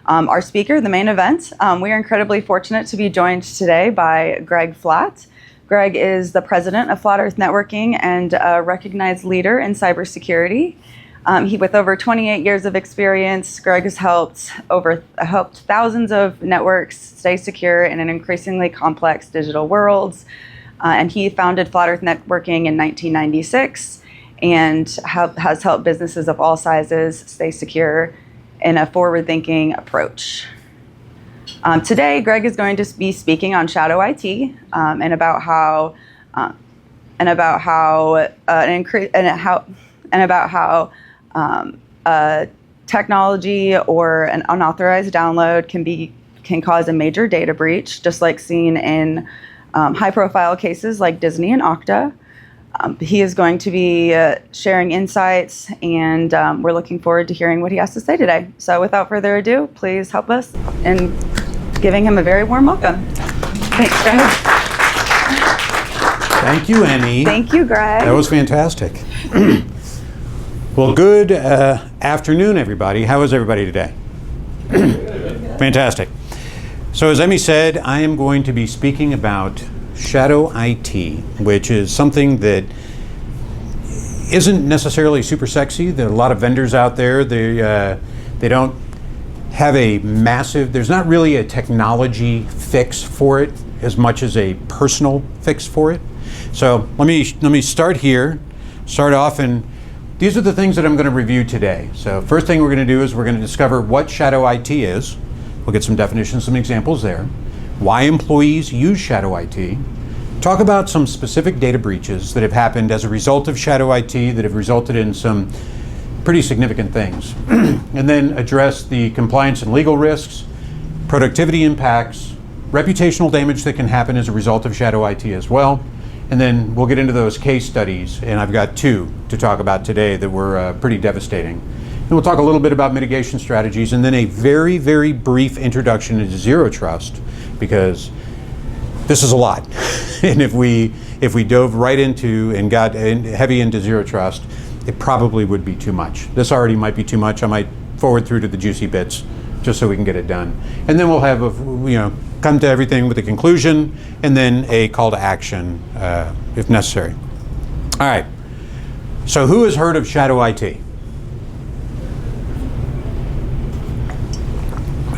our speaker, the main event. We are incredibly fortunate to be joined today by Greg Flatt. Greg is the president of Flat Earth Networking and a recognized leader in cybersecurity. With over 28 years of experience, Greg has helped thousands of networks stay secure in an increasingly complex digital world. And he founded Flat Earth Networking in 1996 and has helped businesses of all sizes stay secure in a forward-thinking approach. Today, Greg is going to be speaking on shadow IT and about how technology or an unauthorized download can cause a major data breach, just like seen in high-profile cases like Disney and Okta. He is going to be sharing insights, and we're looking forward to hearing what he has to say today. So without further ado, please help us in giving him a very warm welcome. Thanks, Greg. Thank you, Emmy. Thank you, Greg. That was fantastic. Well, good afternoon, everybody. How is everybody today? Fantastic. So as Emmy said, I am going to be speaking about shadow IT, which is something that isn't necessarily super sexy. There are a lot of vendors out there. They don't have there's not really a technology fix for it as much as a personal fix for it. So let me start off, and these are the things that I'm going to review today. So first thing we're going to do is we're going to discover what shadow IT is. We'll get some definitions, some examples there. Why employees use shadow IT. Talk about some specific data breaches that have happened as a result of shadow IT that have resulted in some pretty significant things. And then address the compliance and legal risks, productivity impacts, reputational damage that can happen as a result of shadow IT as well. And then we'll get into those case studies, and I've got two to talk about today that were pretty devastating. And we'll talk a little bit about mitigation strategies, and then a very, very brief introduction into zero trust, because this is a lot. And if we dove right into and got heavy into zero trust, it probably would be too much. This already might be too much. I might forward through to the juicy bits just so we can get it done. And then we'll have come to everything with a conclusion and then a call to action if necessary. All right. So who has heard of shadow IT?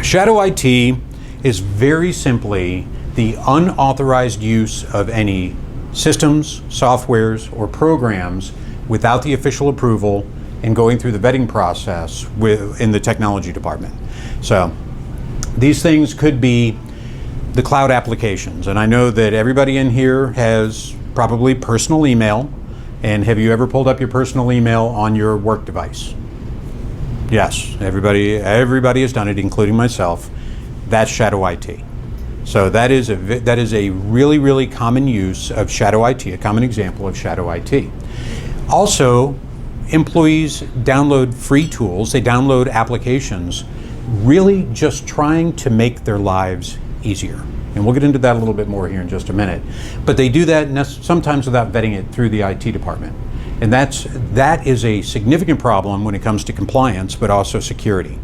Shadow IT is very simply the unauthorized use of any systems, softwares, or programs without the official approval and going through the vetting process in the technology department. So these things could be the cloud applications. And I know that everybody in here has probably personal email. And have you ever pulled up your personal email on your work device? Yes, everybody has done it, including myself. That's shadow IT. So that is a really, really common use of shadow IT, a common example of shadow IT. Also, employees download free tools, they download applications, really just trying to make their lives easier. And we'll get into that a little bit more here in just a minute. But they do that sometimes without vetting it through the IT department. And that is a significant problem when it comes to compliance, but also security.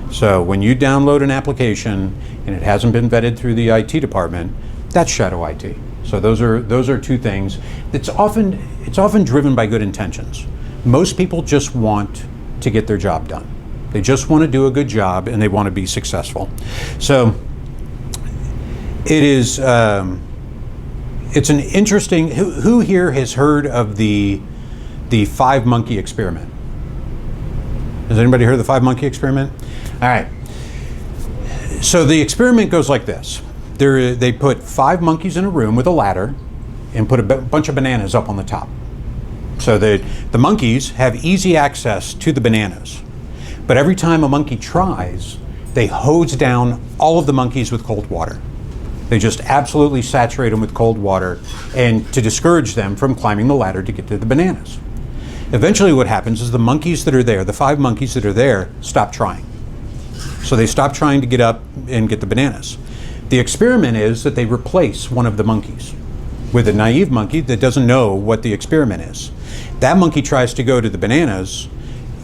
So when you download an application and it hasn't been vetted through the IT department, that's shadow IT. So those are two things. It's often driven by good intentions. Most people just want to get their job done. They just want to do a good job and they want to be successful. So it is it's an interesting. Who here has heard of the 5-monkey experiment? Has anybody heard of the 5-monkey experiment? All right. So the experiment goes like this. They put 5 monkeys in a room with a ladder and put a bunch of bananas up on the top. So the monkeys have easy access to the bananas. But every time a monkey tries, they hose down all of the monkeys with cold water. They just absolutely saturate them with cold water and to discourage them from climbing the ladder to get to the bananas. Eventually what happens is the monkeys that are there, the 5 monkeys that are there, stop trying. So they stop trying to get up and get the bananas. The experiment is that they replace one of the monkeys with a naive monkey that doesn't know what the experiment is. That monkey tries to go to the bananas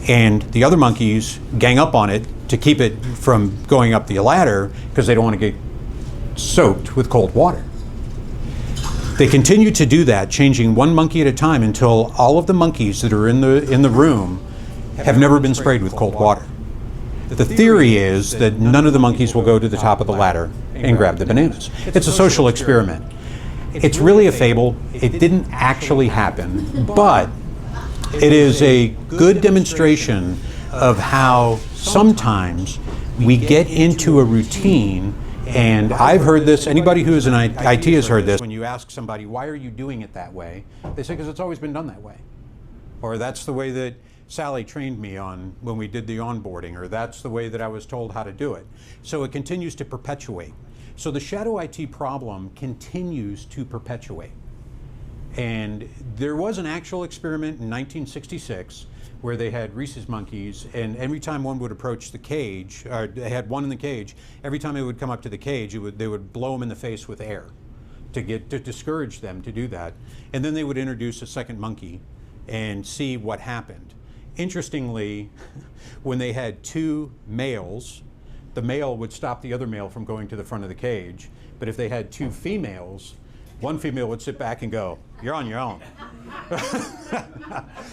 and the other monkeys gang up on it to keep it from going up the ladder because they don't want to get soaked with cold water. They continue to do that, changing one monkey at a time until all of the monkeys that are in the room have never been sprayed with cold water. The theory is that none of the monkeys will go to the top of the ladder and grab the bananas. It's a social experiment. It's really a fable. It didn't actually happen, but it is a good demonstration of how sometimes we get into a routine. And I've heard this, anybody who is in IT has heard this. When you ask somebody, why are you doing it that way? They say, because it's always been done that way. Or that's the way that Sally trained me on when we did the onboarding, or that's the way that I was told how to do it. So it continues to perpetuate. So the shadow IT problem continues to perpetuate. And there was an actual experiment in 1966 where they had rhesus monkeys, and every time one would approach the cage, or they had one in the cage, every time it would come up to the cage, they would blow them in the face with air to discourage them to do that. And then they would introduce a second monkey and see what happened. Interestingly, when they had two males, the male would stop the other male from going to the front of the cage. But if they had two females, one female would sit back and go, "You're on your own,"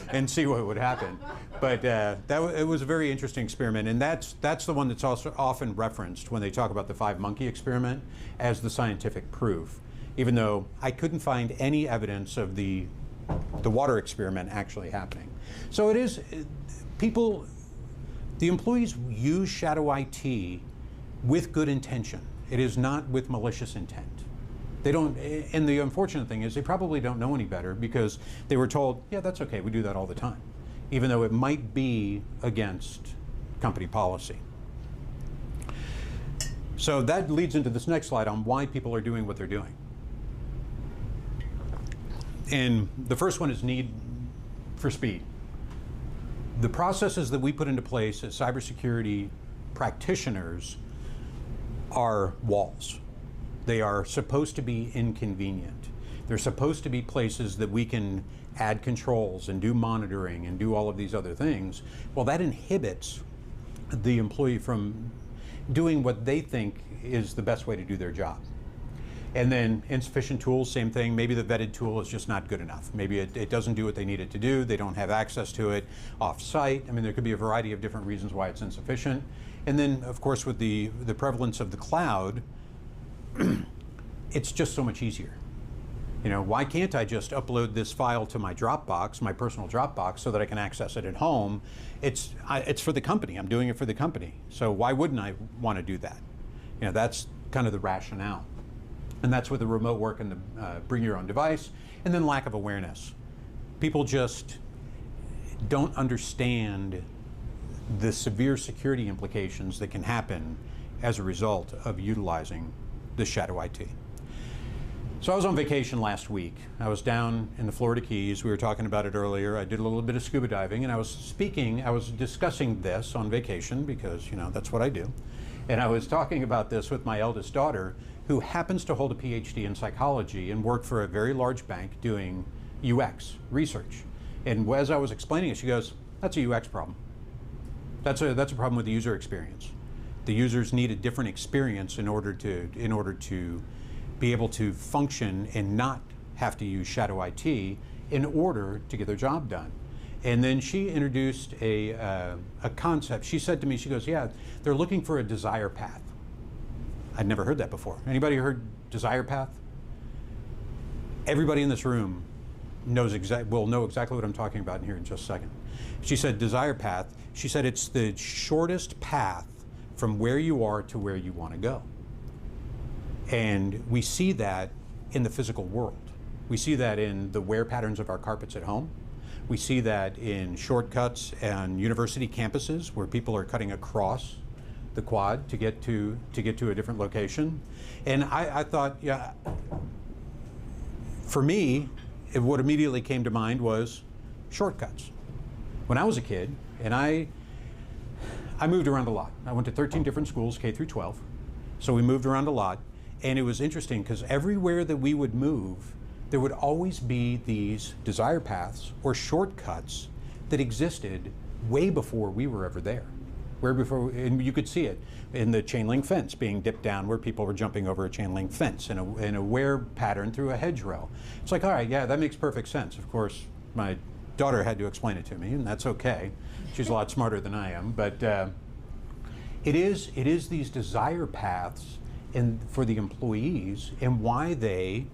and see what would happen. But it was a very interesting experiment, and that's the one that's also often referenced when they talk about the 5-monkey experiment as the scientific proof, even though I couldn't find any evidence of the water experiment actually happening. So it is, the employees use shadow IT with good intention. It is not with malicious intent. They don't, and the unfortunate thing is they probably don't know any better because they were told, yeah, that's okay, we do that all the time, even though it might be against company policy. So that leads into this next slide on why people are doing what they're doing. And the first one is need for speed. The processes that we put into place as cybersecurity practitioners are walls. They are supposed to be inconvenient. They're supposed to be places that we can add controls and do monitoring and do all of these other things. Well, that inhibits the employee from doing what they think is the best way to do their job. And then insufficient tools, same thing. Maybe the vetted tool is just not good enough. Maybe it doesn't do what they need it to do. They don't have access to it off-site. I mean, there could be a variety of different reasons why it's insufficient. And then, of course, with the prevalence of the cloud, it's just so much easier. You know, why can't I just upload this file to my Dropbox, my personal Dropbox, so that I can access it at home? It's for the company. I'm doing it for the company. So why wouldn't I want to do that? You know, that's kind of the rationale. And that's with the remote work and the bring your own device, and then lack of awareness. People just don't understand the severe security implications that can happen as a result of utilizing the shadow IT. So I was on vacation last week. I was down in the Florida Keys. We were talking about it earlier. I did a little bit of scuba diving, and I was discussing this on vacation because, you know, that's what I do. And I was talking about this with my eldest daughter, who happens to hold a PhD in psychology and work for a very large bank doing UX research. And as I was explaining it, she goes, "That's a UX problem. That's a problem with the user experience. The users need a different experience in order to be able to function and not have to use shadow IT in order to get their job done." And then she introduced a concept. She said to me, she goes, "Yeah, they're looking for a desire path." I'd never heard that before. Anybody heard desire path? Everybody in this room will know exactly what I'm talking about in here in just a second. She said desire path. She said it's the shortest path from where you are to where you want to go. And we see that in the physical world. We see that in the wear patterns of our carpets at home. We see that in shortcuts and university campuses where people are cutting across the quad to get to a different location. And I thought, yeah, for me, what immediately came to mind was shortcuts. When I was a kid, and I moved around a lot. I went to 13 different schools, K through 12. So we moved around a lot. And it was interesting because everywhere that we would move, there would always be these desire paths or shortcuts that existed way before we were ever there. Where before, and you could see it in the chain link fence being dipped down where people were jumping over a chain link fence in a wear pattern through a hedgerow. It's like, all right, yeah, that makes perfect sense. Of course, my daughter had to explain it to me, and that's okay. She's a lot smarter than I am, but it is these desire paths for the employees and why they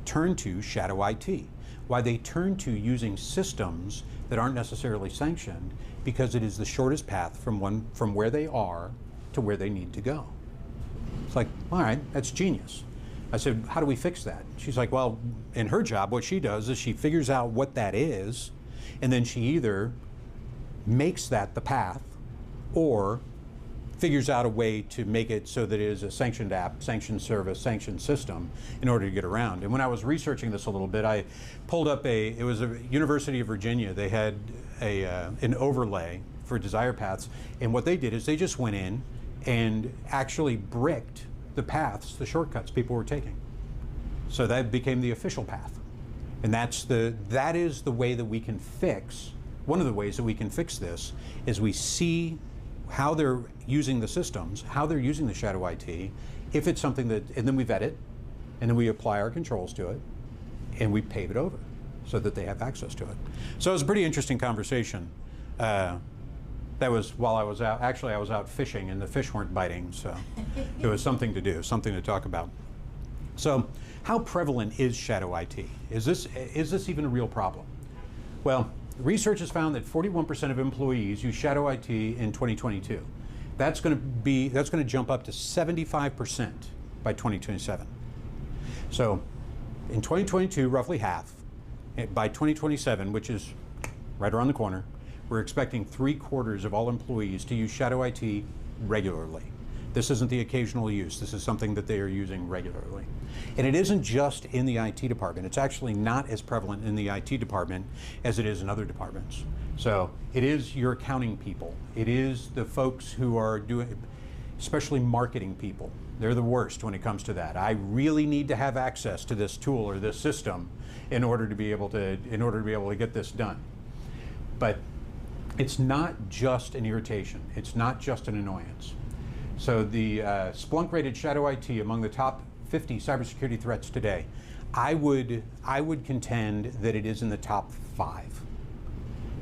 turn to shadow IT, why they turn to using systems that aren't necessarily sanctioned, because it is the shortest path from where they are to where they need to go. It's like, all right, that's genius. I said, how do we fix that? She's like, well, in her job, what she does is she figures out what that is, and then she either makes that the path or figures out a way to make it so that it is a sanctioned app, sanctioned service, sanctioned system in order to get around. And when I was researching this a little bit, I pulled up it was a University of Virginia. They had an overlay for desire paths. And what they did is they just went in and actually bricked the paths, the shortcuts people were taking. So that became the official path. And that is the way that we can fix, one of the ways that we can fix this is we see how they're using the systems, how they're using the shadow IT, if it's something that, and then we vet it, and then we apply our controls to it, and we pave it over so that they have access to it. So it was a pretty interesting conversation. That was while I was out, actually I was out fishing and the fish weren't biting, so it was something to do, something to talk about. So how prevalent is shadow IT? Is this even a real problem? Well, research has found that 41% of employees use shadow IT in 2022. That's going to jump up to 75% by 2027. So in 2022, roughly half. By 2027, which is right around the corner, we're expecting 3/4 of all employees to use shadow IT regularly. This isn't the occasional use. This is something that they are using regularly. And it isn't just in the IT department. It's actually not as prevalent in the IT department as it is in other departments. So it is your accounting people. It is the folks who are doing, especially marketing people. They're the worst when it comes to that. I really need to have access to this tool or this system in order to be able to get this done. But it's not just an irritation. It's not just an annoyance. So the Splunk rated shadow IT among the top 50 cybersecurity threats today, I would contend that it is in the top 5.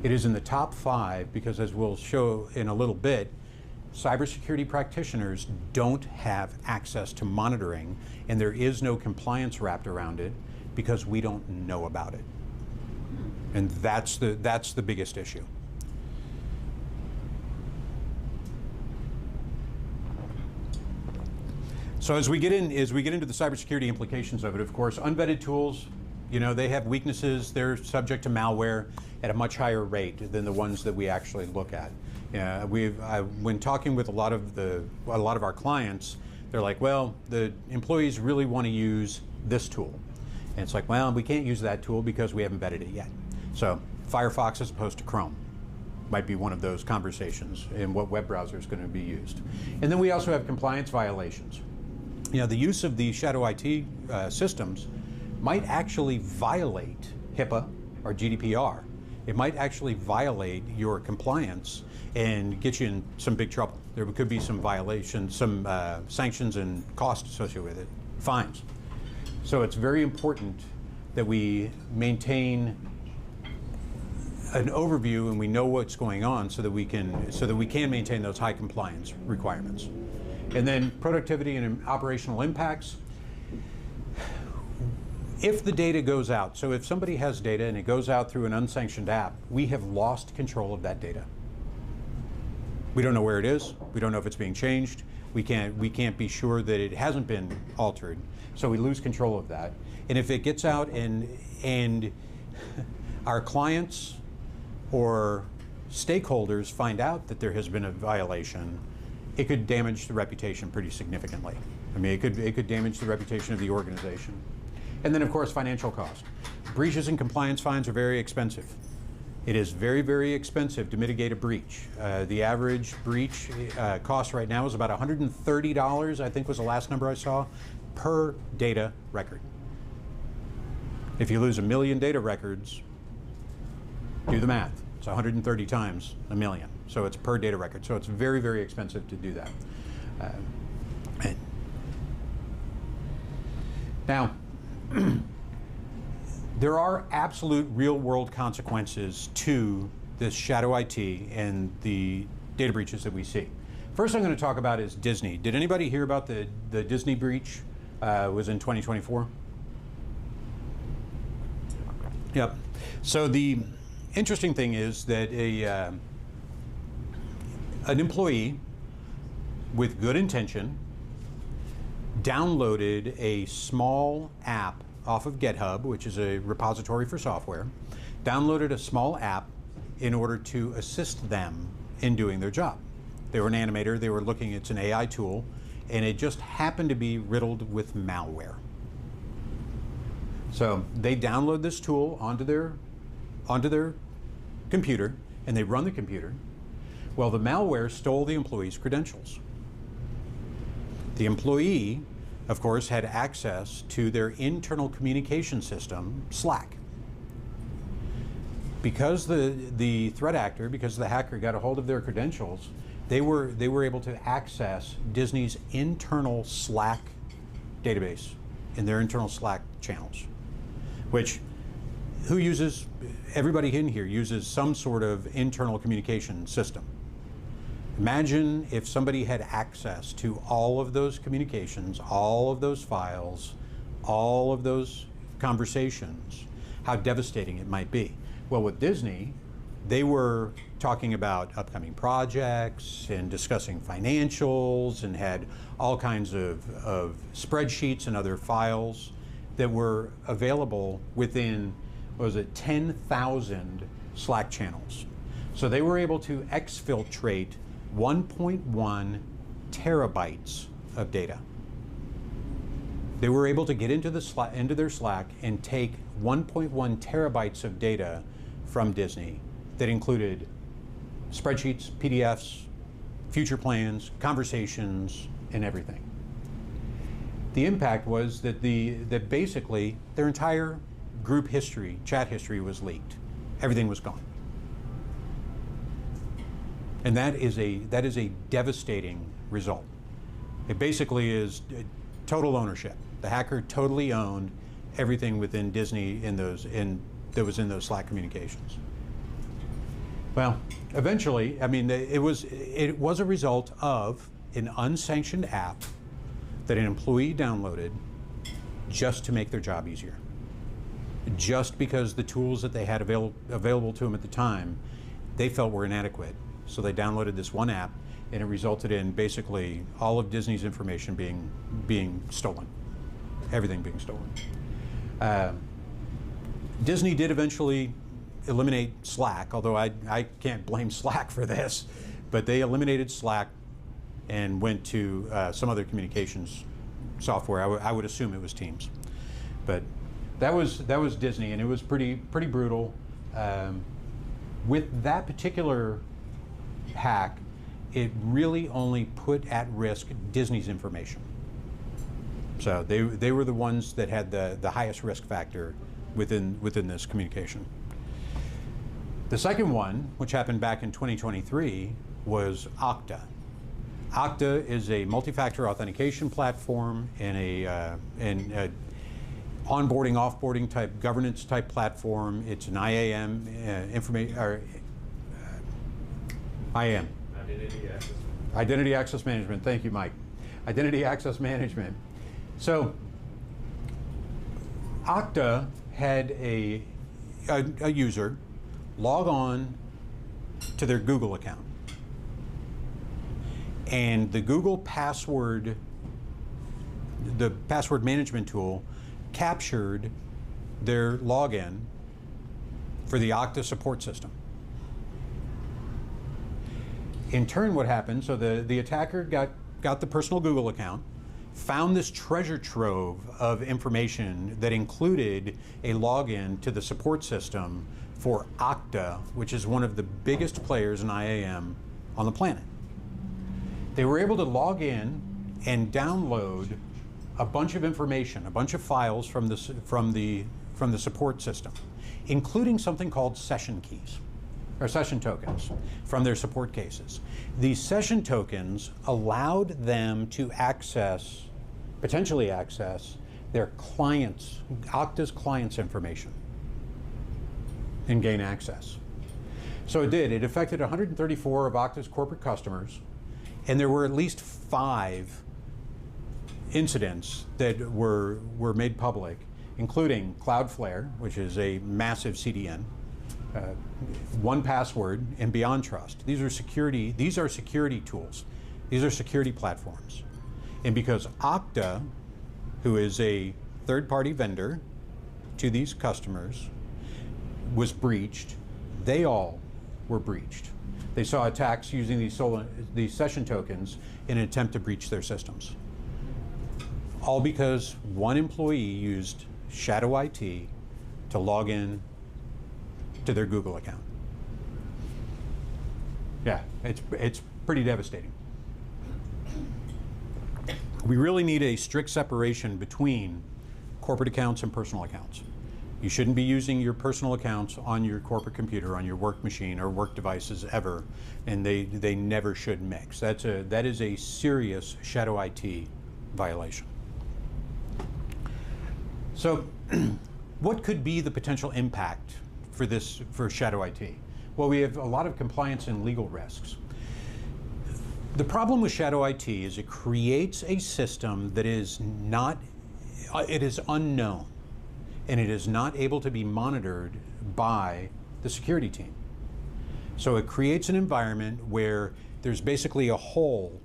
It is in the top 5 because, as we'll show in a little bit, cybersecurity practitioners don't have access to monitoring, and there is no compliance wrapped around it because we don't know about it. And that's the biggest issue. So as we get into the cybersecurity implications of it, of course, unvetted tools, they have weaknesses. They're subject to malware at a much higher rate than the ones that we actually look at. When talking with a lot of our clients, they're like, well, the employees really want to use this tool, and it's like, well, we can't use that tool because we haven't vetted it yet. So Firefox as opposed to Chrome might be one of those conversations in what web browser is going to be used. And then we also have compliance violations. The use of the shadow IT systems might actually violate HIPAA or GDPR. It might actually violate your compliance and get you in some big trouble. There could be some violations, some sanctions and costs associated with it, fines. So it's very important that we maintain an overview and we know what's going on so that we can maintain those high compliance requirements. And then productivity and operational impacts. If the data goes out, so if somebody has data and it goes out through an unsanctioned app, we have lost control of that data. We don't know where it is. We don't know if it's being changed. We can't be sure that it hasn't been altered. So we lose control of that. And if it gets out and our clients or stakeholders find out that there has been a violation, it could damage the reputation pretty significantly. I mean, it could damage the reputation of the organization. And then, of course, financial cost. Breaches and compliance fines are very expensive. It is very, very expensive to mitigate a breach. The average breach cost right now is about $130, I think was the last number I saw, per data record. If you lose 1 million data records, do the math. It's 130 times a million. So it's per data record. So it's very, very expensive to do that. Now, there are absolute real-world consequences to this shadow IT and the data breaches that we see. First I'm going to talk about is Disney. Did anybody hear about the Disney breach? It was in 2024? Yep. So the interesting thing is that an employee with good intention downloaded a small app off of GitHub, which is a repository for software, downloaded a small app in order to assist them in doing their job. They were an animator, they were looking, it's an AI tool, and it just happened to be riddled with malware. So they download this tool onto their computer, and they run the computer. Well, the malware stole the employee's credentials. The employee, of course, had access to their internal communication system, Slack. Because the threat actor, because the hacker got a hold of their credentials, they were able to access Disney's internal Slack database in their internal Slack channels, which everybody in here uses some sort of internal communication system. Imagine if somebody had access to all of those communications, all of those files, all of those conversations, how devastating it might be. Well, with Disney, they were talking about upcoming projects and discussing financials and had all kinds of spreadsheets and other files that were available within, 10,000 Slack channels. So they were able to exfiltrate 1.1 terabytes of data. They were able to get into their Slack and take 1.1 terabytes of data from Disney that included spreadsheets, PDFs, future plans, conversations, and everything. The impact was that basically their entire group history, chat history, was leaked. Everything was gone. And that is a devastating result. It basically is total ownership. The hacker totally owned everything within Disney that was in those Slack communications. Well, eventually, I mean, it was a result of an unsanctioned app that an employee downloaded just to make their job easier. Just because the tools that they had available to them at the time, they felt were inadequate. So they downloaded this one app, and it resulted in basically all of Disney's information being stolen. Everything being stolen. Disney did eventually eliminate Slack, although I can't blame Slack for this, but they eliminated Slack and went to some other communications software. I would assume it was Teams, but that was Disney, and it was pretty brutal. With that particular hack, it really only put at risk Disney's information. So they were the ones that had the highest risk factor within this communication. The second one, which happened back in 2023, was Okta. Okta is a multi-factor authentication platform and a onboarding, offboarding type, governance type platform. It's an IAM IAM. Identity Access Management. Thank you, Mike. Identity Access Management. So Okta had a user log on to their Google account, and the Google password, the password management tool, captured their login for the Okta support system. In turn, what happened, so the attacker got the personal Google account, found this treasure trove of information that included a login to the support system for Okta, which is one of the biggest players in IAM on the planet. They were able to log in and download a bunch of information, a bunch of files from the support system, including something called session keys. or session tokens from their support cases. These session tokens allowed them to potentially access their clients, Okta's clients' information, and gain access. So it did. It affected 134 of Okta's corporate customers, and there were at least 5 incidents that were made public, including Cloudflare, which is a massive CDN, 1Password, and Beyond Trust. These are security tools. These are security platforms. And because Okta, who is a third-party vendor to these customers, was breached, they all were breached. They saw attacks using these session tokens in an attempt to breach their systems. All because one employee used shadow IT to log in to their Google account. Yeah, it's pretty devastating. We really need a strict separation between corporate accounts and personal accounts. You shouldn't be using your personal accounts on your corporate computer, on your work machine or work devices ever, and they never should mix. That is a serious shadow IT violation. So, what could be the potential impact for shadow IT? Well, we have a lot of compliance and legal risks. The problem with shadow IT is it creates a system that is unknown, and it is not able to be monitored by the security team. So it creates an environment where there's basically a hole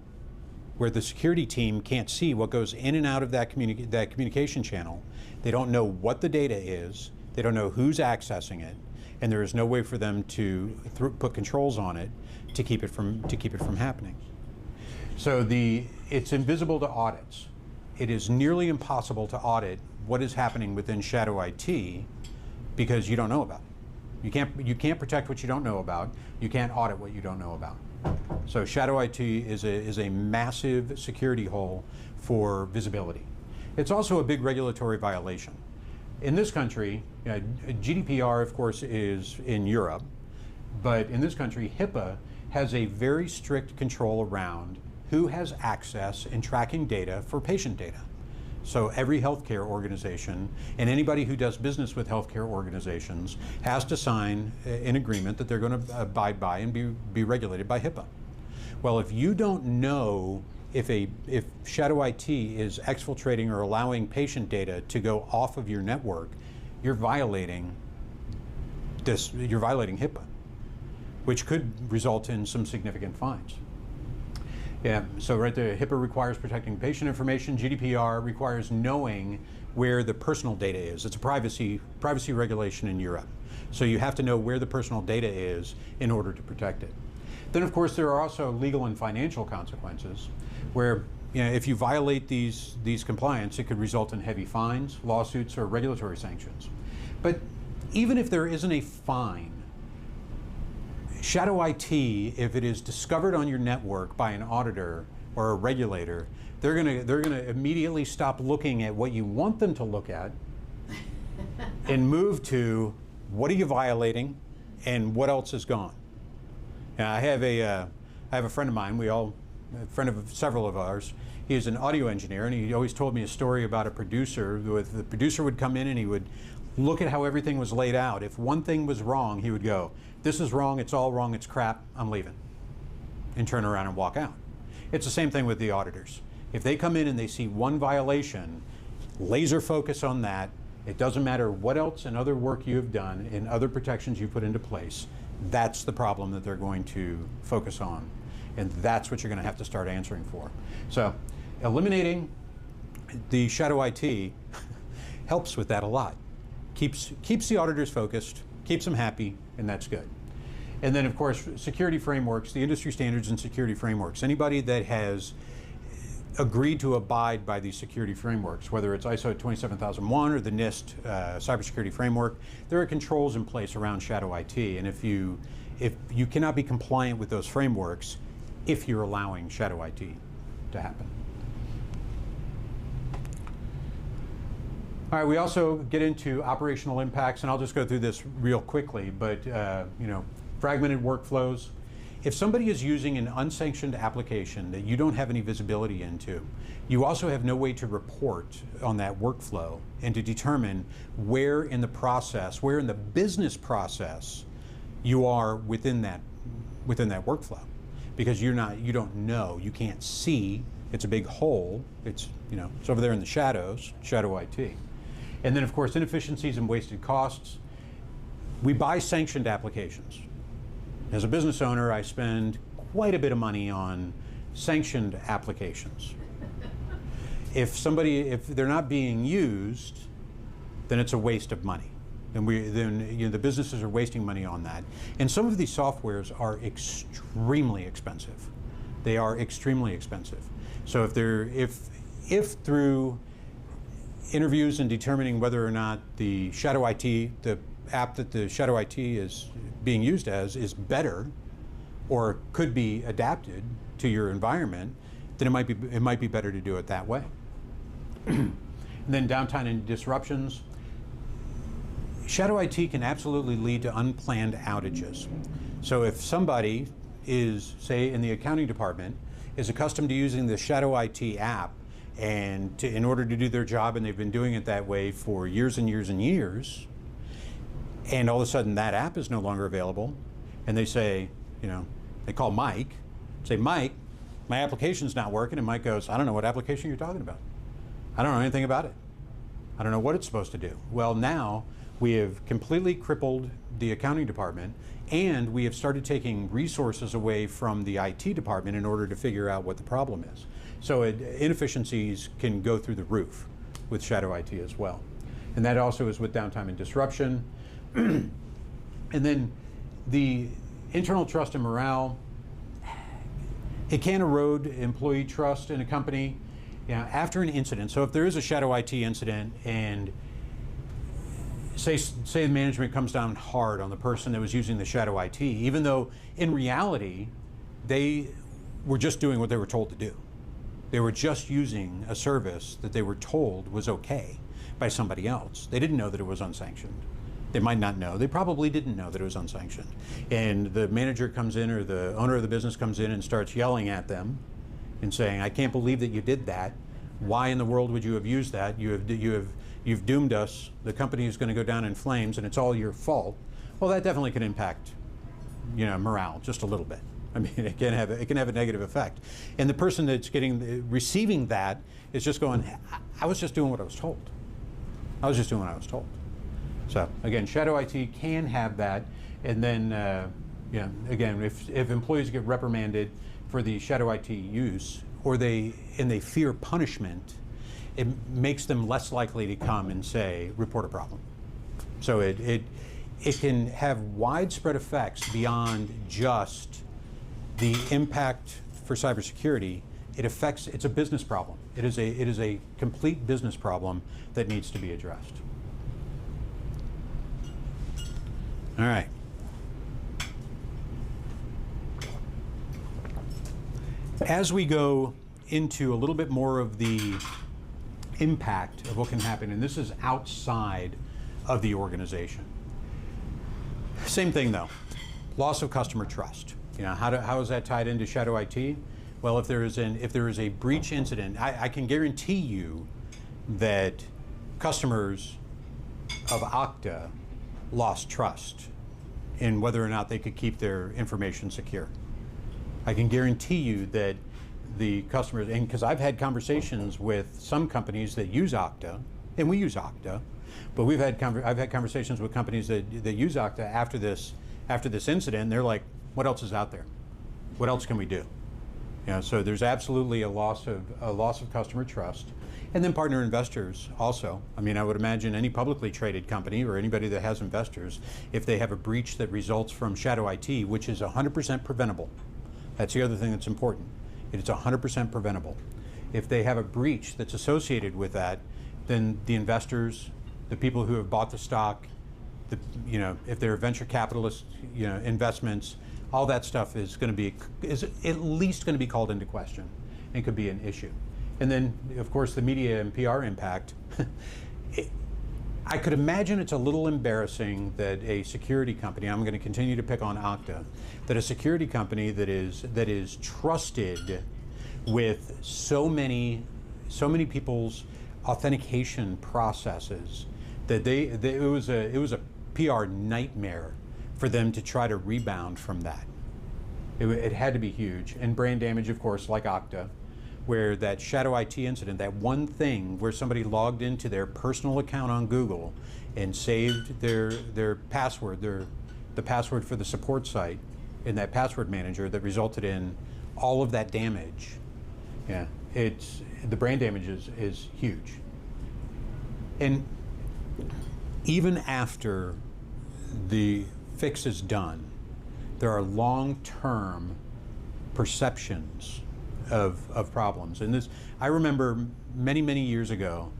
where the security team can't see what goes in and out of that communication channel. They don't know what the data is, they don't know who's accessing it, and there is no way for them to put controls on it to keep it from happening. So it's invisible to audits. It is nearly impossible to audit what is happening within shadow IT because you don't know about it. You can't protect what you don't know about. You can't audit what you don't know about. So shadow IT is a massive security hole for visibility. It's also a big regulatory violation. In this country, GDPR, of course, is in Europe, but in this country, HIPAA has a very strict control around who has access and tracking data for patient data. So every healthcare organization and anybody who does business with healthcare organizations has to sign an agreement that they're going to abide by and be regulated by HIPAA. Well, if you don't know if shadow IT is exfiltrating or allowing patient data to go off of your network, you're violating HIPAA, which could result in some significant fines. Yeah, so right there, HIPAA requires protecting patient information. GDPR requires knowing where the personal data is. It's a privacy regulation in Europe. So you have to know where the personal data is in order to protect it. Then, of course, there are also legal and financial consequences where if you violate these compliance, it could result in heavy fines, lawsuits, or regulatory sanctions. But even if there isn't a fine, shadow IT, if it is discovered on your network by an auditor or a regulator, they're gonna immediately stop looking at what you want them to look at and move to what are you violating and what else is gone. Now, I have a friend of mine. A friend of several of ours. He is an audio engineer, and he always told me a story about a producer. The producer would come in and he would look at how everything was laid out. If one thing was wrong, he would go, "This is wrong, it's all wrong, it's crap, I'm leaving," and turn around and walk out. It's the same thing with the auditors. If they come in and they see one violation, laser focus on that. It doesn't matter what else and other work you have done and other protections you put into place. That's the problem that they're going to focus on. And that's what you're going to have to start answering for. So eliminating the shadow IT helps with that a lot. Keeps the auditors focused, keeps them happy, and that's good. And then, of course, security frameworks, the industry standards and security frameworks. Anybody that has agreed to abide by these security frameworks, whether it's ISO 27001 or the NIST cybersecurity framework, there are controls in place around shadow IT. And if you cannot be compliant with those frameworks, if you're allowing shadow IT to happen. All right, we also get into operational impacts, and I'll just go through this real quickly, but fragmented workflows. If somebody is using an unsanctioned application that you don't have any visibility into, you also have no way to report on that workflow and to determine where in the process, where in the business process you are within that workflow. Because you don't know, you can't see, it's a big hole, it's over there in the shadows, shadow IT. And then of course inefficiencies and wasted costs. We buy sanctioned applications. As a business owner, I spend quite a bit of money on sanctioned applications. If they're not being used, then it's a waste of money. Then the businesses are wasting money on that. And some of these softwares are extremely expensive. They are extremely expensive. So if through interviews and determining whether or not the shadow IT, the app that the shadow IT is being used as is better or could be adapted to your environment, then it might be better to do it that way. And then downtime and disruptions. Shadow IT can absolutely lead to unplanned outages. So if somebody is, say, in the accounting department, is accustomed to using the shadow IT app and in order to do their job, and they've been doing it that way for years and years and years, and all of a sudden that app is no longer available, and they say, they call Mike, say, Mike, my application's not working, and Mike goes, I don't know what application you're talking about. I don't know anything about it. I don't know what it's supposed to do. Well, now we have completely crippled the accounting department, and we have started taking resources away from the IT department in order to figure out what the problem is. So inefficiencies can go through the roof with shadow IT as well. And that also is with downtime and disruption. And then the internal trust and morale, it can erode employee trust in a company after an incident. So if there is a shadow IT incident and say the management comes down hard on the person that was using the shadow IT, even though in reality they were just doing what they were told to do. They were just using a service that they were told was okay by somebody else. They didn't know that it was unsanctioned. They might not know. They probably didn't know that it was unsanctioned. And the manager comes in, or the owner of the business comes in and starts yelling at them and saying, I can't believe that you did that. Why in the world would you have used that? You've doomed us. The company is going to go down in flames, and it's all your fault. Well, that definitely can impact, morale just a little bit. I mean, it can have a negative effect. And the person that's receiving that is just going, I was just doing what I was told. I was just doing what I was told. So again, shadow IT can have that. And then, again, if employees get reprimanded for the shadow IT use, or they fear punishment, it makes them less likely to come and say, report a problem. So it can have widespread effects beyond just the impact for cybersecurity. It's a business problem. It is a complete business problem that needs to be addressed. All right. As we go into a little bit more of the impact of what can happen, and this is outside of the organization. Same thing though, loss of customer trust. How is that tied into shadow IT? Well, if there is a breach incident, I can guarantee you that customers of Okta lost trust in whether or not they could keep their information secure. I can guarantee you that the customers, and because I've had conversations with some companies that use Okta, and we use Okta, but I've had conversations with companies that use Okta after this incident, and they're like, what else is out there? What else can we do? So there's absolutely a loss of customer trust. And then partner investors also. I mean, I would imagine any publicly traded company or anybody that has investors, if they have a breach that results from shadow IT, which is 100% preventable. That's the other thing that's important. It's 100% preventable. If they have a breach that's associated with that, then the investors, the people who have bought the stock, if they're venture capitalist, investments, all that stuff is at least going to be called into question and could be an issue. And then, of course, the media and PR impact. I could imagine it's a little embarrassing that a security company, I'm going to continue to pick on Okta, that a security company that is trusted with so many people's authentication processes, that it was a PR nightmare for them to try to rebound from that. It had to be huge. And brand damage, of course, like Okta, where that shadow IT incident, that one thing where somebody logged into their personal account on Google and saved their password, the password for the support site in that password manager, that resulted in all of that damage. Yeah, the brand damage is huge. And even after the fix is done, there are long-term perceptions of problems. And this, I remember many years ago,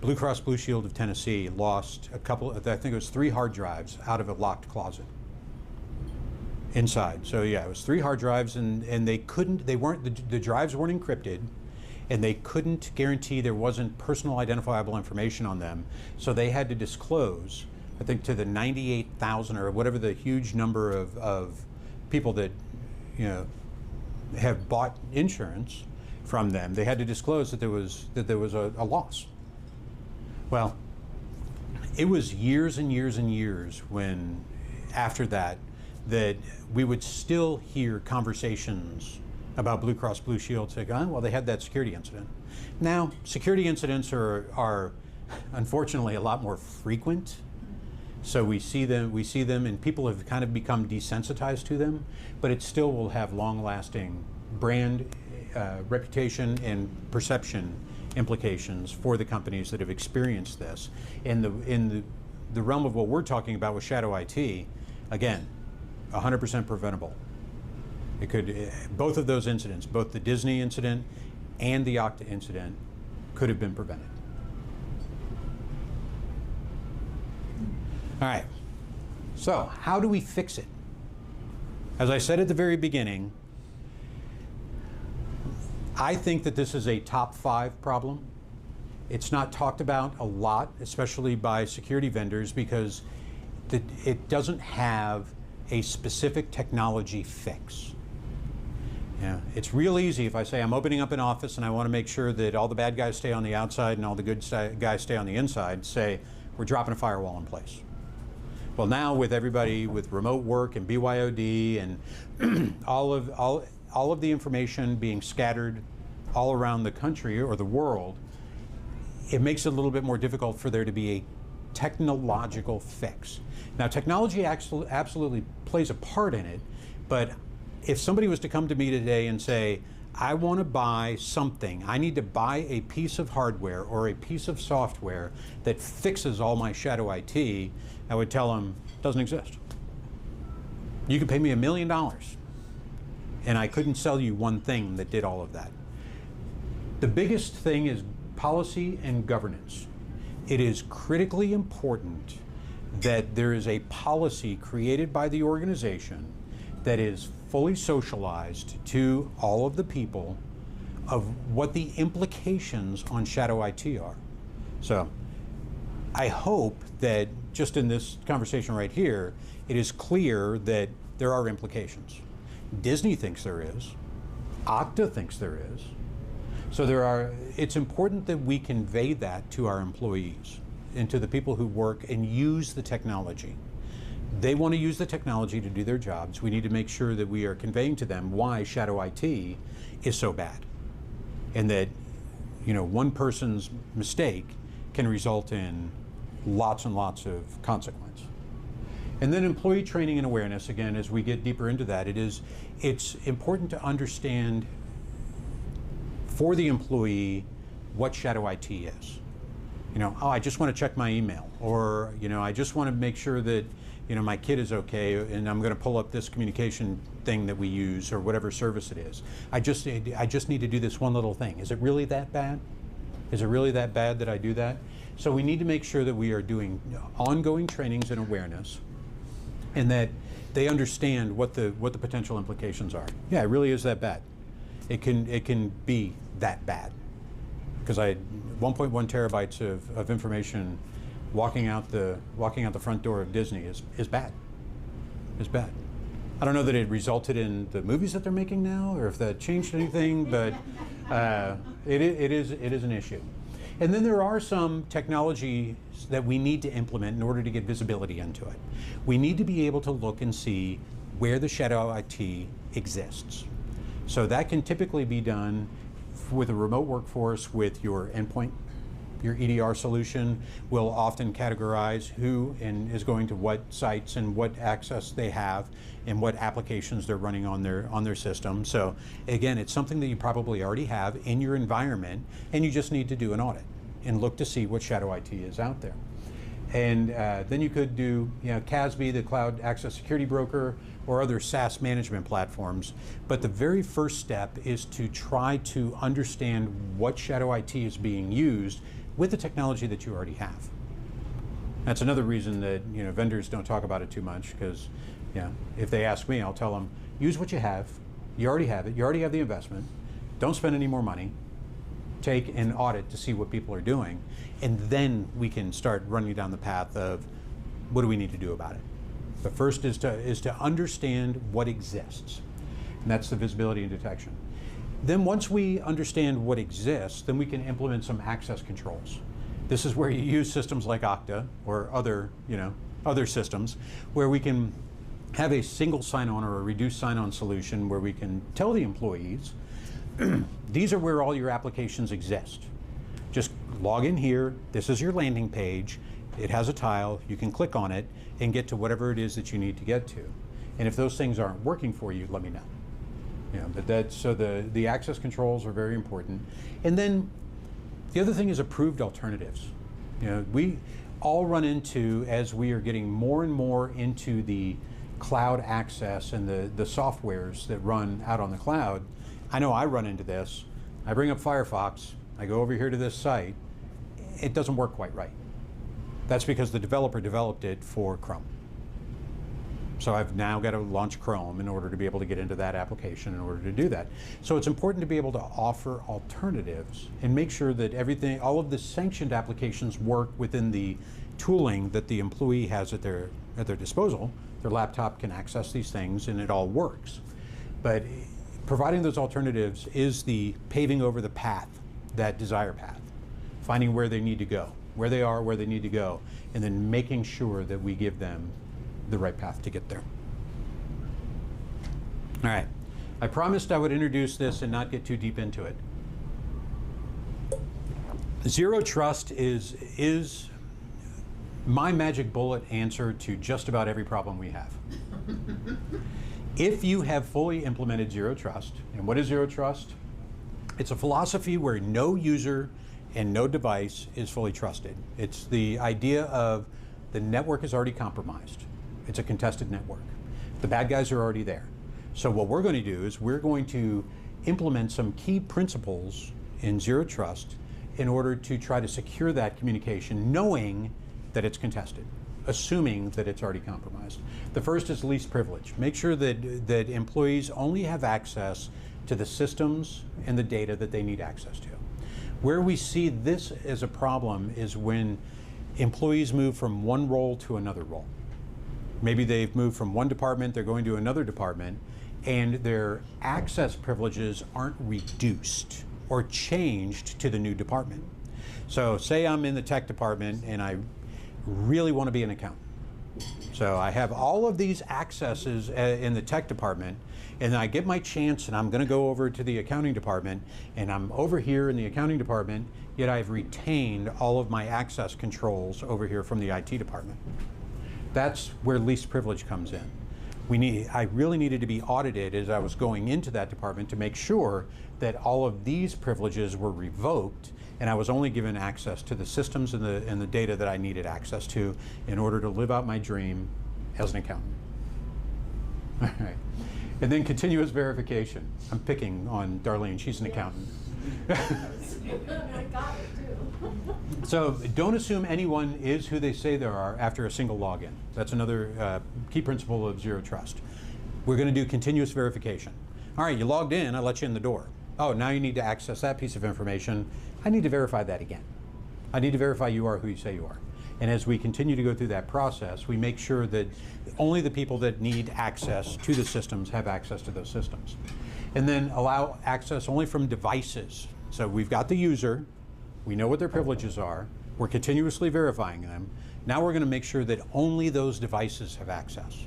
Blue Cross Blue Shield of Tennessee lost a couple, I think it was 3 hard drives out of a locked closet inside. So yeah, it was 3 hard drives, and the drives weren't encrypted, and they couldn't guarantee there wasn't personal identifiable information on them. So they had to disclose, I think, to the 98,000 or whatever the huge number of people that, have bought insurance from them. They had to disclose that there was a loss. Well, it was years and years and years when, after that we would still hear conversations about Blue Cross Blue Shield saying, well, they had that security incident. Now, security incidents are unfortunately a lot more frequent. So we see them, and people have kind of become desensitized to them, but it still will have long-lasting brand, reputation, and perception implications for the companies that have experienced this. In the realm of what we're talking about with shadow IT, again, 100% preventable. It could, both of those incidents, both the Disney incident and the Okta incident, could have been prevented. All right, so how do we fix it? As I said at the very beginning, I think that this is a top 5 problem. It's not talked about a lot, especially by security vendors, because it doesn't have a specific technology fix. Yeah, it's real easy if I say I'm opening up an office and I want to make sure that all the bad guys stay on the outside and all the good guys stay on the inside, say we're dropping a firewall in place. Well, now with everybody with remote work and BYOD and all of the information being scattered all around the country or the world, it makes it a little bit more difficult for there to be a technological fix. Now, technology absolutely plays a part in it, but if somebody was to come to me today and say, I want to buy something, I need to buy a piece of hardware or a piece of software that fixes all my shadow IT, I would tell them, it doesn't exist. You could pay me $1 million, and I couldn't sell you one thing that did all of that. The biggest thing is policy and governance. It is critically important that there is a policy created by the organization that is fully socialized to all of the people of what the implications on shadow IT are. So I hope that just in this conversation right here, it is clear that there are implications. Disney thinks there is. Okta thinks there is. So it's important that we convey that to our employees and to the people who work and use the technology. They want to use the technology to do their jobs. We need to make sure that we are conveying to them why shadow IT is so bad, and that one person's mistake can result in lots and lots of consequence. And then employee training and awareness, again, as we get deeper into that, it's important to understand for the employee what shadow IT is. I just want to check my email, or I just want to make sure that my kid is okay, and I'm going to pull up this communication thing that we use, or whatever service it is. I just need to do this one little thing. Is it really that bad? Is it really that bad that I do that? So we need to make sure that we are doing ongoing trainings and awareness, and that they understand what the potential implications are. Yeah, it really is that bad. It can be that bad, because I had 1.1 terabytes of information walking out the front door of Disney is bad. It's bad. I don't know that it resulted in the movies that they're making now, or if that changed anything, but it is an issue. And then there are some technologies that we need to implement in order to get visibility into it. We need to be able to look and see where the shadow IT exists. So that can typically be done with a remote workforce with your endpoint. Your EDR solution will often categorize who and is going to what sites and what access they have and what applications they're running on their system. So again, it's something that you probably already have in your environment, and you just need to do an audit and look to see what shadow IT is out there. And then you could do, CASB, the Cloud Access Security Broker, or other SaaS management platforms. But the very first step is to try to understand what shadow IT is being used with the technology that you already have. That's another reason that vendors don't talk about it too much, because if they ask me, I'll tell them, use what you have. You already have it. You already have the investment. Don't spend any more money. Take an audit to see what people are doing, and then we can start running down the path of what do we need to do about it. The first is to understand what exists, and that's the visibility and detection. Then once we understand what exists, then we can implement some access controls. This is where you use systems like Okta or other systems where we can have a single sign-on or a reduced sign-on solution where we can tell the employees, these are where all your applications exist. Just log in here, this is your landing page, it has a tile, you can click on it and get to whatever it is that you need to get to. And if those things aren't working for you, let me know. So the access controls are very important. And then the other thing is approved alternatives. We all run into, as we are getting more and more into the cloud access and the softwares that run out on the cloud, I know I run into this. I bring up Firefox, I go over here to this site, it doesn't work quite right. That's because the developer developed it for Chrome. So I've now got to launch Chrome in order to be able to get into that application in order to do that. So it's important to be able to offer alternatives and make sure that all of the sanctioned applications work within the tooling that the employee has at their disposal. Their laptop can access these things and it all works. But providing those alternatives is the paving over the path, that desire path, finding where they need to go, where they are, where they need to go, and then making sure that we give them the right path to get there. All right, I promised I would introduce this and not get too deep into it. Zero trust is my magic bullet answer to just about every problem we have. If you have fully implemented zero trust, and what is zero trust? It's a philosophy where no user and no device is fully trusted. It's the idea of the network is already compromised. It's a contested network. The bad guys are already there. So what we're going to do is we're going to implement some key principles in zero trust in order to try to secure that communication, knowing that it's contested, assuming that it's already compromised. The first is least privilege. Make sure that employees only have access to the systems and the data that they need access to. Where we see this as a problem is when employees move from one role to another role. Maybe they've moved from one department, they're going to another department, and their access privileges aren't reduced or changed to the new department. So say I'm in the tech department and I really want to be an accountant. So I have all of these accesses in the tech department, and I get my chance and I'm going to go over to the accounting department, and I'm over here in the accounting department, yet I've retained all of my access controls over here from the IT department. That's where least privilege comes in. I really needed to be audited as I was going into that department to make sure that all of these privileges were revoked, and I was only given access to the systems and the data that I needed access to in order to live out my dream as an accountant. All right. And then continuous verification. I'm picking on Darlene, she's an accountant. I got it too. So don't assume anyone is who they say they are after a single login. That's another key principle of zero trust. We're going to do continuous verification. All right, you logged in, I let you in the door. Oh, now you need to access that piece of information. I need to verify that again. I need to verify you are who you say you are. And as we continue to go through that process, we make sure that only the people that need access to the systems have access to those systems. And then allow access only from devices. So we've got the user, we know what their privileges are, we're continuously verifying them. Now we're going to make sure that only those devices have access.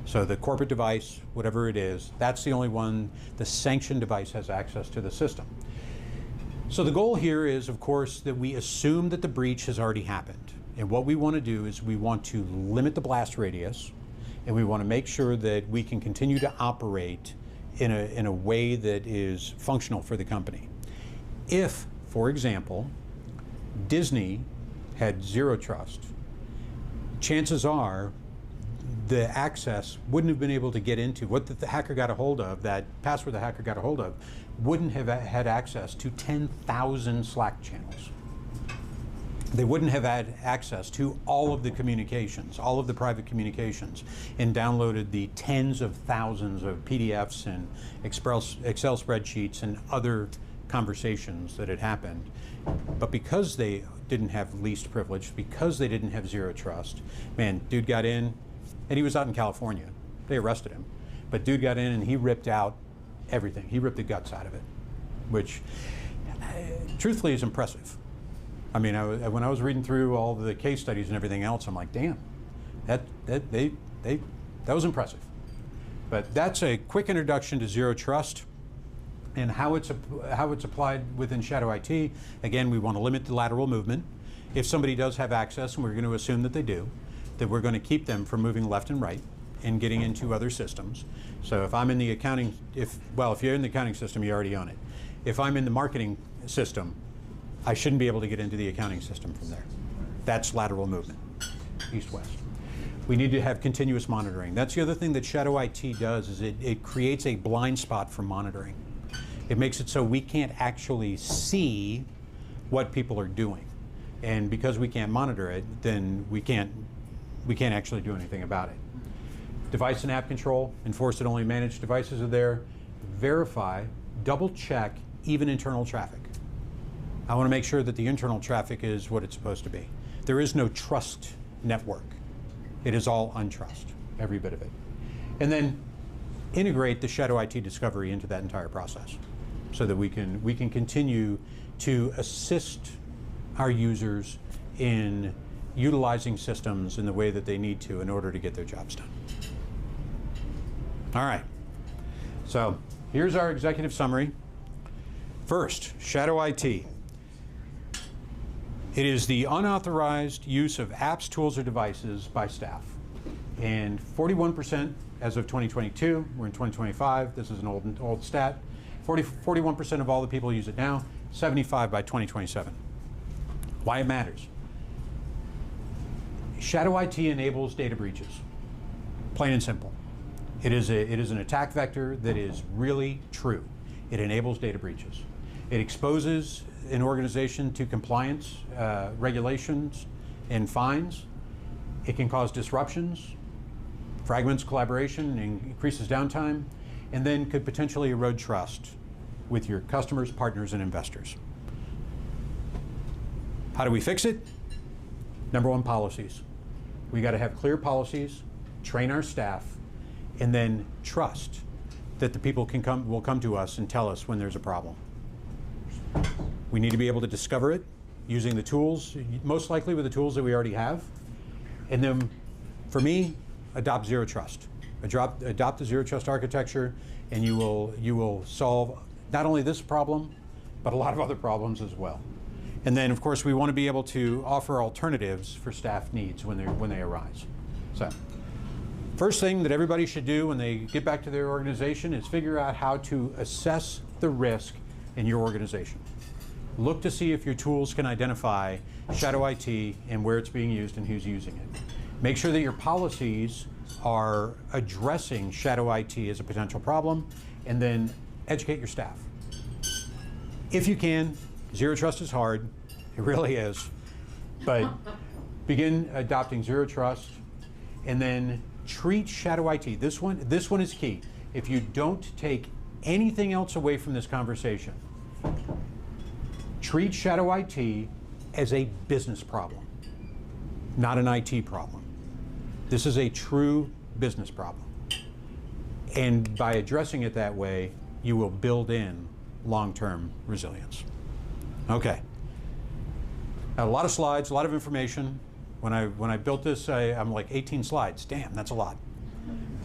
So the corporate device, whatever it is, that's the only one, the sanctioned device has access to the system. So the goal here is, of course, that we assume that the breach has already happened. And what we want to do is we want to limit the blast radius, and we want to make sure that we can continue to operate in a way that is functional for the company. If, for example, Disney had zero trust, chances are the access wouldn't have been able to get into what the hacker got a hold of, that password the hacker got a hold of, wouldn't have had access to 10,000 Slack channels. They wouldn't have had access to all of the communications, all of the private communications, and downloaded the tens of thousands of PDFs and Excel spreadsheets and other conversations that had happened. But because they didn't have least privilege, because they didn't have zero trust, man, dude got in, and he was out in California. They arrested him. But dude got in and he ripped out everything. He ripped the guts out of it, which truthfully is impressive. I mean, when I was reading through all the case studies and everything else, I'm like, damn, that was impressive. But that's a quick introduction to zero trust and how it's applied within Shadow IT. Again, we want to limit the lateral movement. If somebody does have access, and we're going to assume that they do, that we're going to keep them from moving left and right and getting into other systems. So if I'm in the accounting, if you're in the accounting system, you already own it. If I'm in the marketing system, I shouldn't be able to get into the accounting system from there. That's lateral movement, east-west. We need to have continuous monitoring. That's the other thing that Shadow IT does, is it creates a blind spot for monitoring. It makes it so we can't actually see what people are doing. And because we can't monitor it, then we can't actually do anything about it. Device and app control, enforce that only managed devices are there. Verify, double check even internal traffic. I want to make sure that the internal traffic is what it's supposed to be. There is no trust network. It is all untrust, every bit of it. And then integrate the Shadow IT discovery into that entire process so that we can continue to assist our users in utilizing systems in the way that they need to in order to get their jobs done. All right, so here's our executive summary. First, Shadow IT. It is the unauthorized use of apps, tools, or devices by staff. And 41% as of 2022, we're in 2025, this is an old stat, 41% of all the people use it now, 75 by 2027. Why it matters. Shadow IT enables data breaches, plain and simple. It is an attack vector that is really true. It enables data breaches. It exposes an organization to compliance, regulations, and fines. It can cause disruptions, fragments collaboration, and increases downtime, and then could potentially erode trust with your customers, partners, and investors. How do we fix it? Number one, policies. We got to have clear policies, train our staff, and then trust that the people will come to us and tell us when there's a problem. We need to be able to discover it using the tools, most likely with the tools that we already have. And then, for me, adopt zero trust. Adopt the zero trust architecture, and you will solve not only this problem, but a lot of other problems as well. And then, of course, we want to be able to offer alternatives for staff needs when they arise. So, first thing that everybody should do when they get back to their organization is figure out how to assess the risk in your organization. Look to see if your tools can identify Shadow IT and where it's being used and who's using it. Make sure that your policies are addressing Shadow IT as a potential problem, and then educate your staff. If you can, zero trust is hard, it really is, but begin adopting zero trust, and then treat Shadow IT. This one is key. If you don't take anything else away from this conversation, treat Shadow IT as a business problem. not an IT problem. This is a true business problem. And by addressing it that way, you will build in long-term resilience. Okay. A lot of slides, a lot of information. When I built this, I'm like 18 slides. Damn, that's a lot.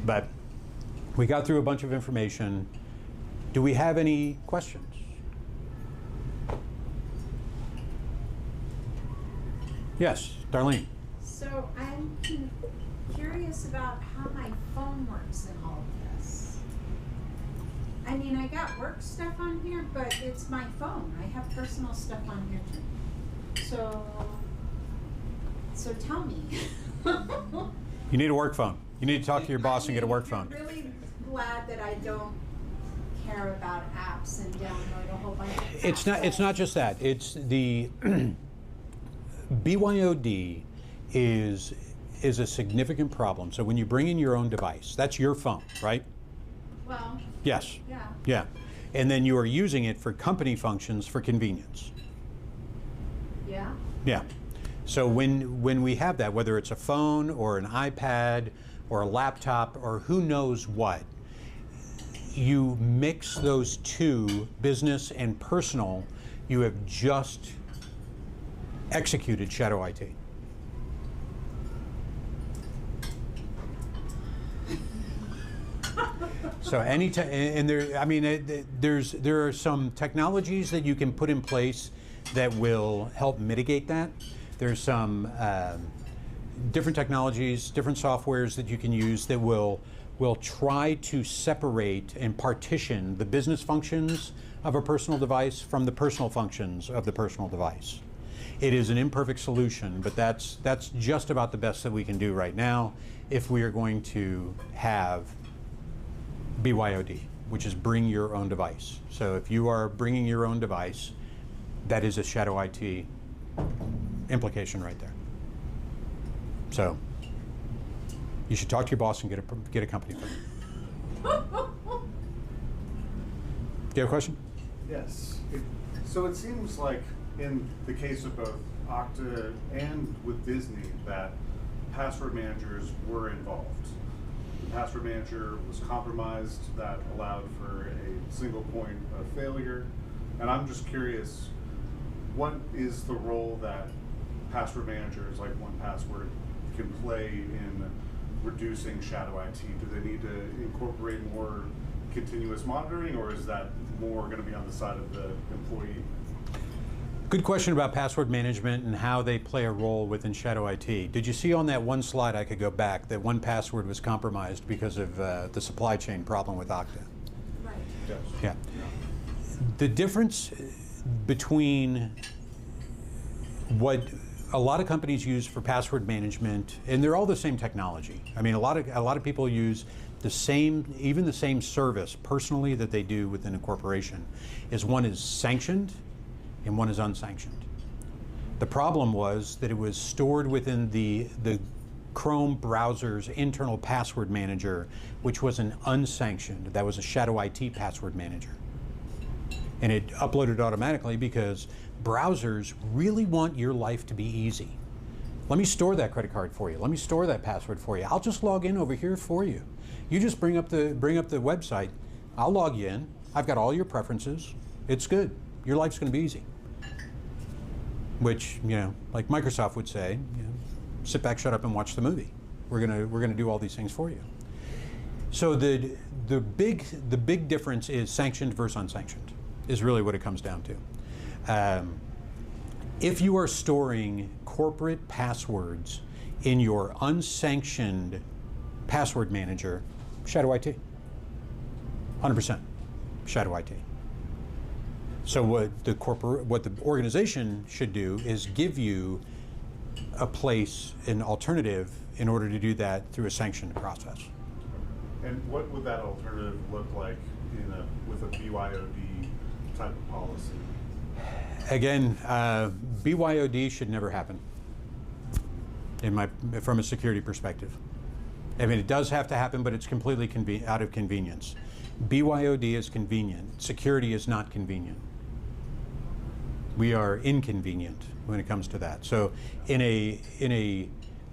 But we got through a bunch of information. Do we have any questions? Yes, Darlene. So I'm curious about how my phone works in all of this. I mean, I got work stuff on here, but it's my phone. I have personal stuff on here too. So tell me. You need a work phone. You need to talk to your boss and get a work phone. I'm really glad that I don't care about apps and download a whole bunch of apps. It's not just that. It's the BYOD is a significant problem. So when you bring in your own device, that's your phone, right? Well, Yes. yeah. Yeah. And then you are using it for company functions for convenience. Yeah. Yeah. So when we have that, whether it's a phone or an iPad or a laptop or who knows what, you mix those two, business and personal, you have just executed shadow IT. So there are some technologies that you can put in place that will help mitigate that. There's some different technologies, different softwares that you can use that will try to separate and partition the business functions of a personal device from the personal functions of the personal device. It is an imperfect solution, but that's just about the best that we can do right now if we are going to have BYOD, which is bring your own device. So if you are bringing your own device, that is a shadow IT implication right there. So you should talk to your boss and get a company phone. Do you have a question? Yes. So it seems like in the case of both Okta and with Disney that password managers were involved. The password manager was compromised, that allowed for a single point of failure. And I'm just curious, what is the role that password managers like 1Password can play in reducing shadow IT? Do they need to incorporate more continuous monitoring, or is that more going to be on the side of the employee? Good question about password management and how they play a role within shadow IT. Did you see on that one slide, I could go back, that 1Password was compromised because of the supply chain problem with Okta? Right. Yes. Yeah. The difference between what a lot of companies use for password management, and they're all the same technology. I mean, a lot of people use the same service personally that they do within a corporation. Is one is sanctioned and one is unsanctioned. The problem was that it was stored within the Chrome browser's internal password manager, which was an unsanctioned. That was a shadow IT password manager. And it uploaded automatically because browsers really want your life to be easy. Let me store that credit card for you. Let me store that password for you. I'll just log in over here for you. You just bring up the website. I'll log you in. I've got all your preferences. It's good. Your life's going to be easy. Which, like Microsoft would say, sit back, shut up, and watch the movie. We're gonna do all these things for you. So the big difference is sanctioned versus unsanctioned, is really what it comes down to. If you are storing corporate passwords in your unsanctioned password manager, shadow IT. 100% shadow IT. So what the organization should do is give you a place, an alternative, in order to do that through a sanctioned process. And what would that alternative look like with a BYOD type of policy? Again, BYOD should never happen from a security perspective. I mean, it does have to happen, but it's completely out of convenience. BYOD is convenient. Security is not convenient. We are inconvenient when it comes to that. So in a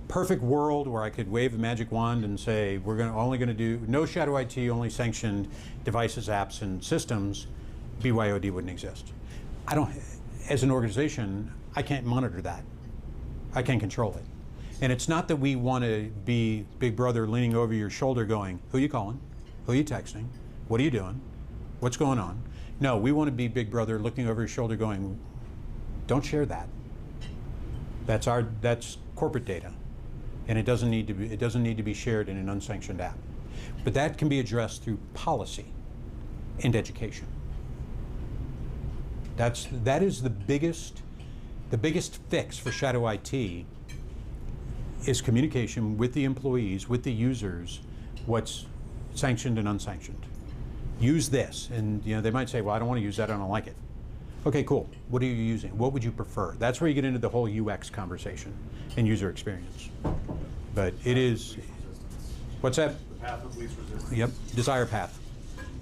perfect world where I could wave a magic wand and say we're only going to do no shadow IT, only sanctioned devices, apps, and systems, BYOD wouldn't exist. As an organization, I can't monitor that. I can't control it. And it's not that we want to be Big Brother leaning over your shoulder going, who are you calling? Who are you texting? What are you doing? What's going on? No, we want to be Big Brother looking over your shoulder going, don't share that. That's corporate data. And it doesn't need to be shared in an unsanctioned app. But that can be addressed through policy and education. That is the biggest fix for shadow IT is communication with the employees, with the users, what's sanctioned and unsanctioned. Use this, and they might say, well, I don't want to use that, I don't like it. Okay, cool. What are you using? What would you prefer? That's where you get into the whole UX conversation and user experience. But it is, what's that? The path of least resistance. Yep, desire path.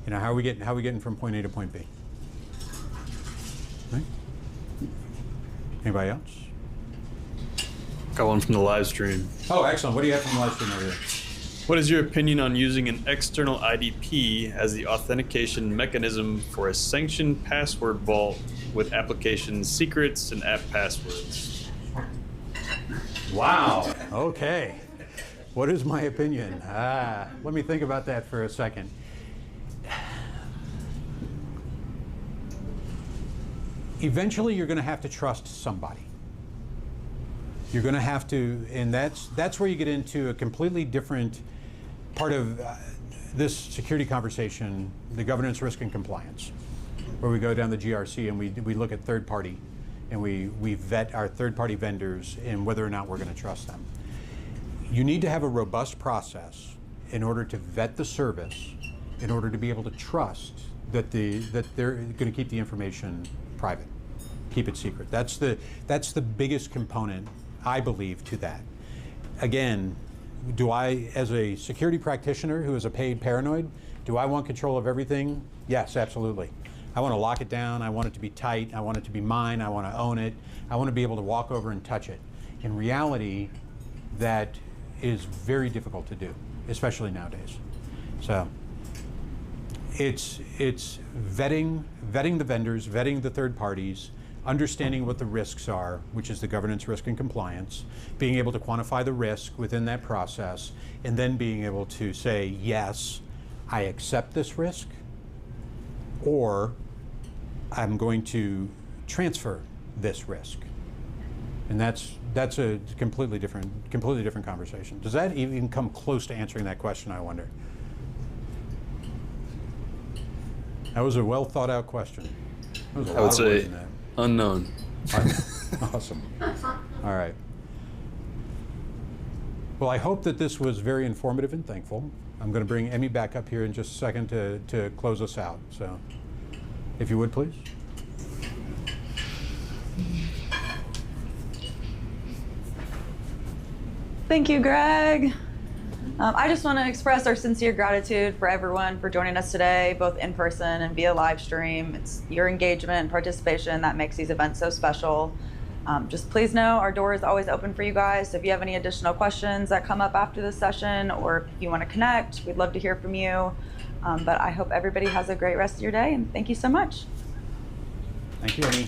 How are we getting from point A to point B? Right? Anybody else? Got one from the live stream. Oh, excellent. What do you have from the live stream over here? What is your opinion on using an external IDP as the authentication mechanism for a sanctioned password vault with application secrets and app passwords? Wow. Okay. What is my opinion? Let me think about that for a second. Eventually, you're going to have to trust somebody. You're going to have to, and that's where you get into a completely different part of this security conversation, the governance, risk, and compliance, where we go down the GRC and we look at third party, and we vet our third party vendors and whether or not we're going to trust them. You need to have a robust process in order to vet the service, in order to be able to trust that they're going to keep the information private, keep it secret. That's the biggest component, I believe, to that. Again, do I, as a security practitioner who is a paid paranoid, do I want control of everything? Yes, absolutely. I want to lock it down. I want it to be tight. I want it to be mine. I want to own it. I want to be able to walk over and touch it. In reality, that is very difficult to do, especially nowadays. So it's vetting the vendors, vetting the third parties, understanding what the risks are, which is the governance, risk, and compliance, being able to quantify the risk within that process, and then being able to say, yes, I accept this risk, or I'm going to transfer this risk. And that's a completely different conversation. Does that even come close to answering that question, I wonder? That was a well thought out question. There was a I lot would of say words in that. unknown. Awesome. All right. Well, I hope that this was very informative and thankful. I'm going to bring Emmy back up here in just a second to close us out. So, if you would, please. Thank you, Greg. I just want to express our sincere gratitude for everyone for joining us today, both in person and via live stream. It's your engagement and participation that makes these events so special. Just please know our door is always open for you guys. So if you have any additional questions that come up after this session, or if you want to connect, we'd love to hear from you. But I hope everybody has a great rest of your day, and thank you so much. Thank you, Emmy.